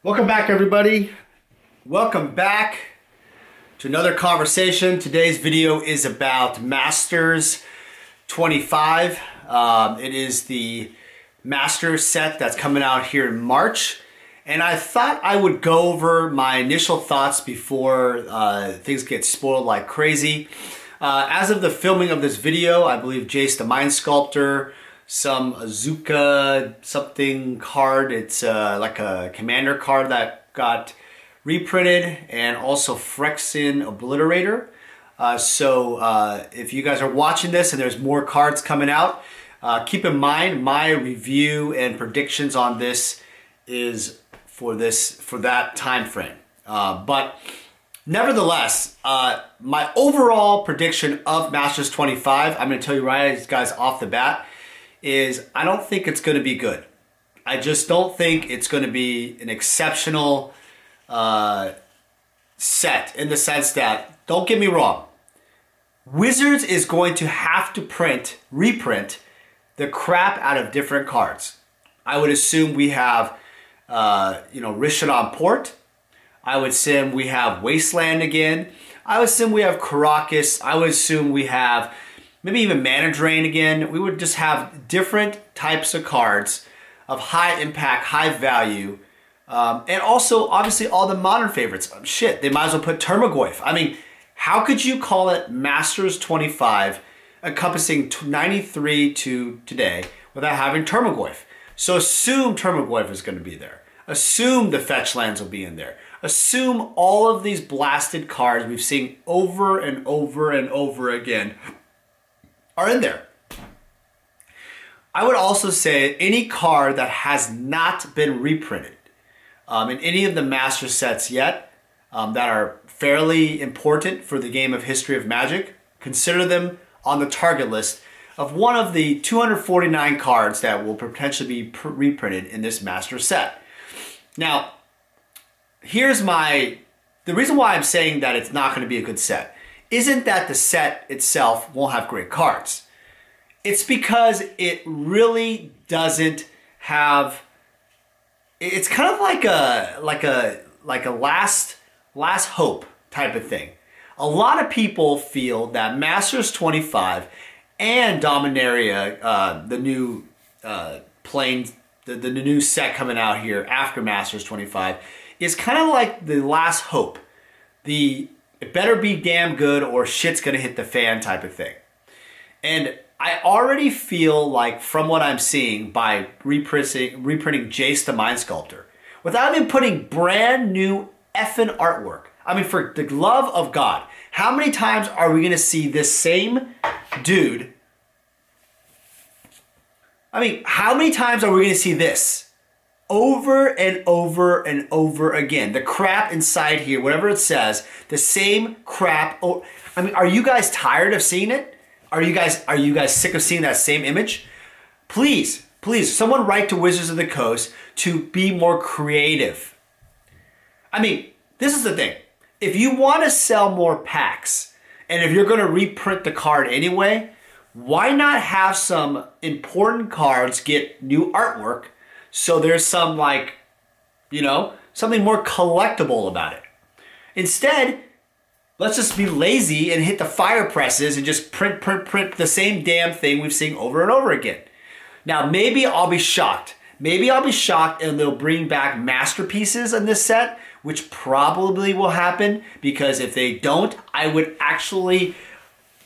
Welcome back, everybody. Welcome back to another conversation. Today's video is about Masters 25. It is the Masters set that's coming out here in March. And I thought I would go over my initial thoughts before things get spoiled like crazy. As of the filming of this video, I believe Jace the Mind Sculptor, some Azuka something card, it's like a commander card that got reprinted, and also Phyrexian Obliterator. If you guys are watching this and there's more cards coming out, keep in mind my review and predictions on this is for that time frame. But nevertheless, my overall prediction of Masters 25, I'm going to tell you right guys off the bat, is I don't think it's going to be good. I just don't think it's going to be an exceptional set, in the sense that, don't get me wrong, Wizards is going to have to reprint the crap out of different cards. I would assume we have Rishadan Port. I would assume we have Wasteland again. I would assume we have Karakas. I would assume we have maybe even Mana Drain again. We would just have different types of cards of high impact, high value, and also obviously all the modern favorites. Shit, they might as well put Termagoyf. I mean, how could you call it Masters 25 encompassing 93 to today without having Termagoyf? So assume Termagoyf is going to be there. Assume the fetch lands will be in there. Assume all of these blasted cards we've seen over and over and over again are in there. I would also say any card that has not been reprinted in any of the Master sets yet that are fairly important for the game of History of Magic, consider them on the target list of one of the 249 cards that will potentially be reprinted in this Master set. Now, here's the reason why I'm saying that it's not going to be a good set isn't that the set itself won't have great cards. It's because it really doesn't have, it's kind of like a last hope type of thing. A lot of people feel that Masters 25 and Dominaria, the new planes, the new set coming out here after Masters 25, is kind of like the last hope. It better be damn good or shit's gonna hit the fan type of thing. And I already feel like, from what I'm seeing by reprinting Jace the Mind Sculptor, without even putting brand new effing artwork, I mean, for the love of God, how many times are we gonna see this same dude? I mean, how many times are we gonna see this? Over and over and over again. The crap inside here, whatever it says, the same crap. Oh, I mean, are you guys tired of seeing it? Are you guys sick of seeing that same image? Please, someone write to Wizards of the Coast to be more creative. I mean, this is the thing. If you want to sell more packs, and if you're going to reprint the card anyway, why not have some important cards get new artwork, so there's some, like, something more collectible about it? Instead, let's just be lazy and hit the fire presses and just print the same damn thing we've seen over and over again. Now, maybe I'll be shocked. Maybe I'll be shocked and they'll bring back masterpieces in this set, which probably will happen, because if they don't, I would actually,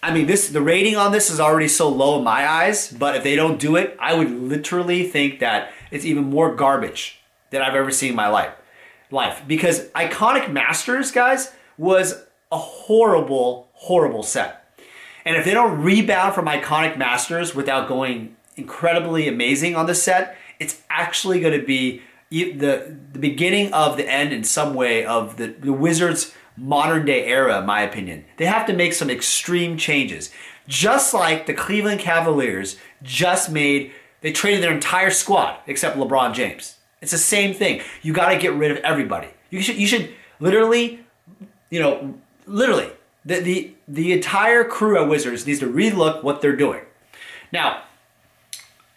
I mean, the rating on this is already so low in my eyes, but if they don't do it, I would literally think that it's even more garbage than I've ever seen in my life. Because Iconic Masters, guys, was a horrible, horrible set. And if they don't rebound from Iconic Masters without going incredibly amazing on this set, it's actually going to be the beginning of the end in some way of the Wizards' modern day era, in my opinion. They have to make some extreme changes. Just like the Cleveland Cavaliers they traded their entire squad except LeBron James. It's the same thing. You got to get rid of everybody. You should literally, the entire crew at Wizards needs to relook what they're doing. Now,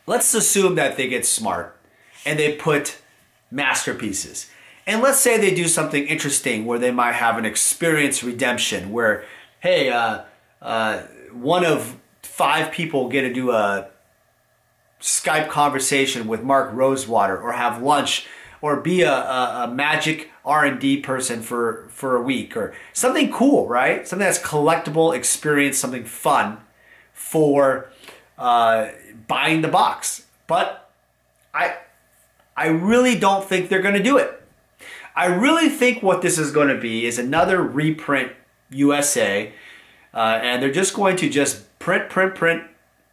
let's assume that they get smart and they put masterpieces. And let's say they do something interesting where they might have an experience redemption where, hey, one of 5 people get to do a Skype conversation with Mark Rosewater or have lunch or be a magic R&D person for a week or something cool, right? Something that's collectible experience, something fun for buying the box. But I really don't think they're going to do it. I really think what this is going to be is another reprint USA, and they're just going to just print,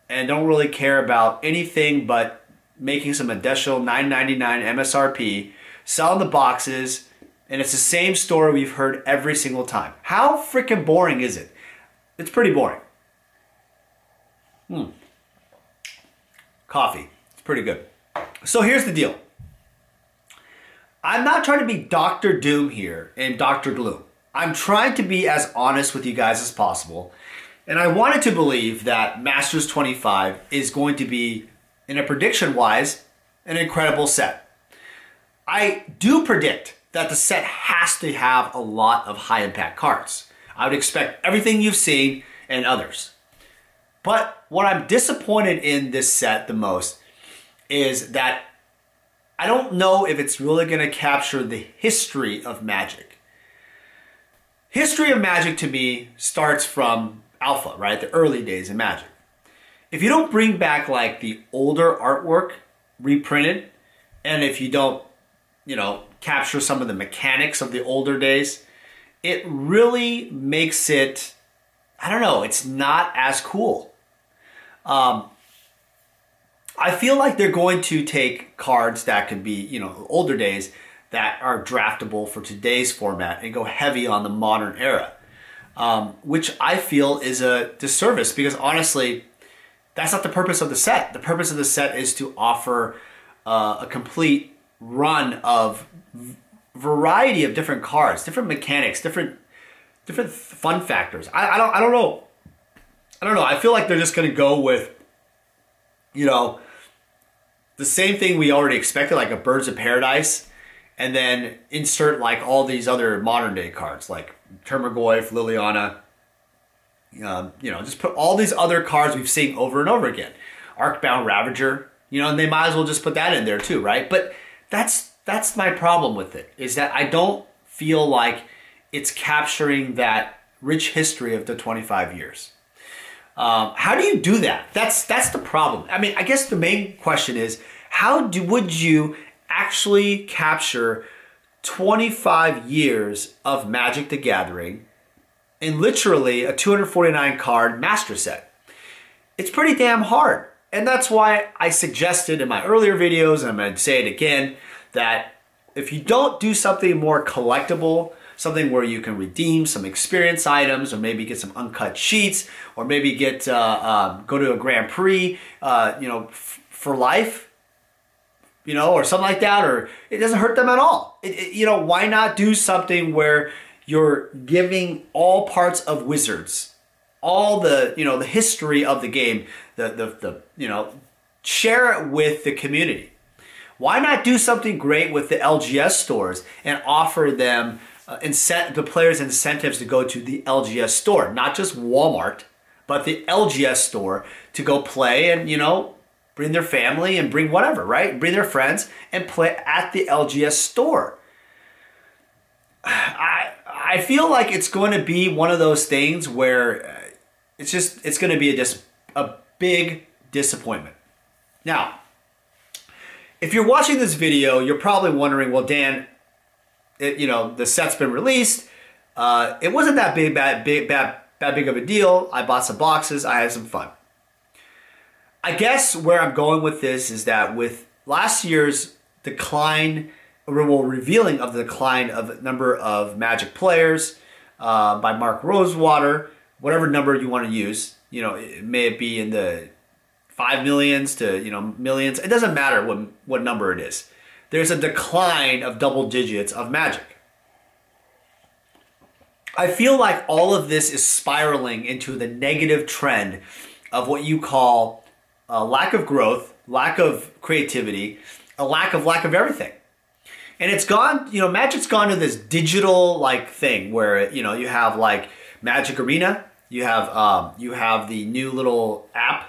and don't really care about anything but making some additional $9.99 MSRP, selling the boxes, and it's the same story we've heard every single time. How freaking boring is it? It's pretty boring. Coffee. It's pretty good. So here's the deal. I'm not trying to be Dr. Doom here and Dr. Gloom. I'm trying to be as honest with you guys as possible. And I wanted to believe that Masters 25 is going to be, in a prediction-wise, an incredible set. I do predict that the set has to have a lot of high-impact cards. I would expect everything you've seen and others. But what I'm disappointed in this set the most is that I don't know if it's really going to capture the history of Magic. History of Magic to me starts from Alpha, right? The early days of Magic. If you don't bring back like the older artwork reprinted, and if you don't, capture some of the mechanics of the older days, it really makes it, I don't know, it's not as cool. I feel like they're going to take cards that could be, older days that are draftable for today's format and go heavy on the modern era, which I feel is a disservice because honestly, that's not the purpose of the set. The purpose of the set is to offer a complete run of variety of different cards, different mechanics, different fun factors. I don't know. I feel like they're just going to go with, the same thing we already expected, like a Birds of Paradise, and then insert like all these other modern day cards like Termagoyf, Liliana, just put all these other cards we've seen over and over again. Arcbound Ravager, and they might as well just put that in there too, right? But that's my problem with it, is that I don't feel like it's capturing that rich history of the 25 years. How do you do that? That's the problem. I mean, I guess the main question is, would you actually capture 25 years of Magic the Gathering in literally a 249 card master set? It's pretty damn hard. And that's why I suggested in my earlier videos, and I'm going to say it again, that if you don't do something more collectible, something where you can redeem some experience items, or maybe get some uncut sheets, or maybe get go to a Grand Prix, for life, or something like that, or it doesn't hurt them at all. Why not do something where you're giving all parts of Wizards, all the the history of the game, share it with the community. Why not do something great with the LGS stores and offer them the players incentives to go to the LGS store, not just Walmart, but the LGS store to go play and, bring their family and bring whatever, right? Bring their friends and play at the LGS store. I feel like it's going to be one of those things where it's going to be just a big disappointment. Now, if you're watching this video, you're probably wondering, well, Dan, the set's been released. It wasn't that big of a deal. I bought some boxes. I had some fun. I guess where I'm going with this is that with last year's decline, revealing of the decline of the number of Magic players by Mark Rosewater, whatever number you want to use, it may be in the 5 millions to millions. It doesn't matter what number it is. There's a decline of double digits of Magic. I feel like all of this is spiraling into the negative trend of what you call a lack of growth, lack of creativity, a lack of everything. And it's gone, you know, Magic's gone to this digital like thing where, you know, you have like Magic Arena, you have the new little app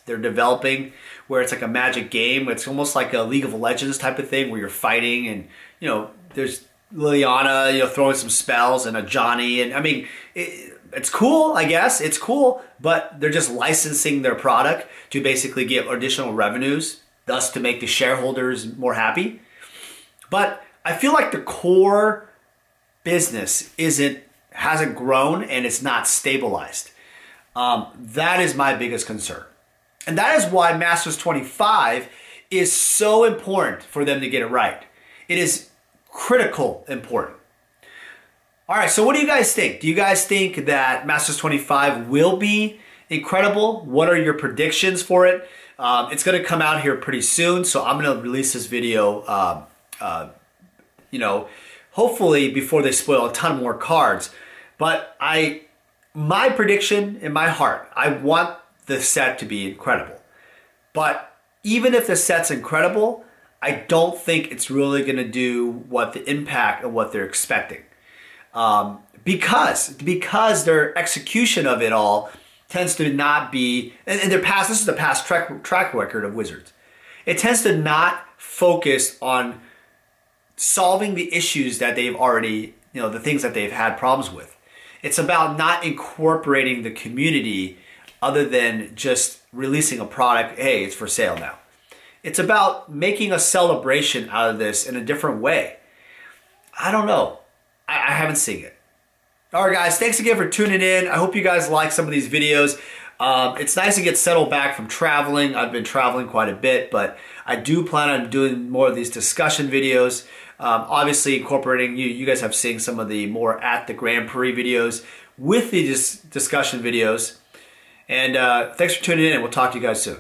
they're developing where it's like a Magic game. It's almost like a League of Legends type of thing where you're fighting and, you know, there's Liliana, you know, throwing some spells and a Johnny. And I mean, it's cool, I guess. It's cool, but they're just licensing their product to basically get additional revenues, thus to make the shareholders more happy. But I feel like the core business hasn't grown and it's not stabilized. That is my biggest concern. And that is why Masters 25 is so important for them to get it right. It is critical important. All right, so what do you guys think? Do you guys think that Masters 25 will be incredible? What are your predictions for it? It's going to come out here pretty soon, so I'm going to release this video, you know, hopefully before they spoil a ton more cards. But my prediction in my heart, I want the set to be incredible. But even if the set's incredible, I don't think it's really going to do what the impact of what they're expecting. Because their execution of it all tends to not be, and this is the past track record of Wizards. It tends to not focus on solving the issues that they've already, you know, the things that they've had problems with. It's about not incorporating the community other than just releasing a product, hey, it's for sale now. It's about making a celebration out of this in a different way. I don't know. I haven't seen it. All right, guys, thanks again for tuning in. I hope you guys like some of these videos. It's nice to get settled back from traveling. I've been traveling quite a bit, but I do plan on doing more of these discussion videos. Obviously incorporating, you guys have seen some of the more at the Grand Prix videos with the discussion videos. And thanks for tuning in. We'll talk to you guys soon.